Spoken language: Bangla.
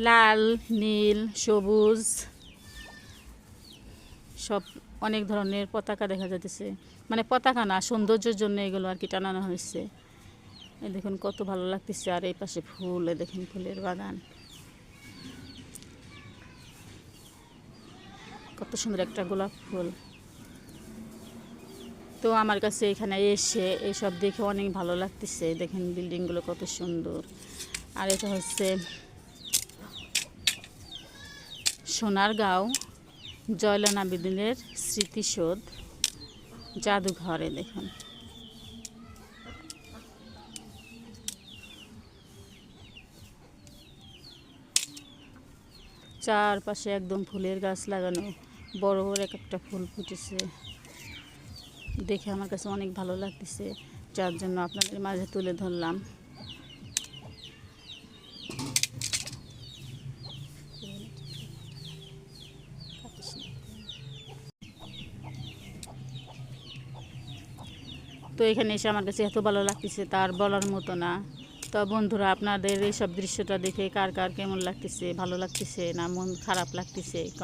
লাল, নীল, সবুজ সব অনেক ধরনের পতাকা দেখা যাচ্ছে। মানে পতাকা না, সৌন্দর্যের জন্য এগুলো আর কি টানানো হয়েছে। এই দেখুন কত ভালো লাগতেছে। আর এই পাশে ফুল, দেখুন ফুলের বাগান, কত সুন্দর একটা গোলাপ ফুল। তো আমার কাছে এখানে এসে এইসব দেখে অনেক ভালো লাগতেছে। দেখেন বিল্ডিংগুলো কত সুন্দর। আর এটা হচ্ছে সোনারগাঁও জয়লান আবেদিনের স্মৃতিসৌধ জাদুঘরে। দেখুন চারপাশে একদম ফুলের গাছ লাগানো, বড় বড় এক একটা ফুল ফুটেছে। দেখে আমার কাছে অনেক ভালো লাগতেছে, যার জন্য আপনাদের মাঝে তুলে ধরলাম। তো এখানে এসে আমার কাছে এত ভালো লাগতেছে তার বলার মতো না। তো বন্ধুরা, আপনাদের এইসব দৃশ্যটা দেখে কার কার কেমন লাগতেছে, ভালো লাগতেছে না মন খারাপ লাগতেছে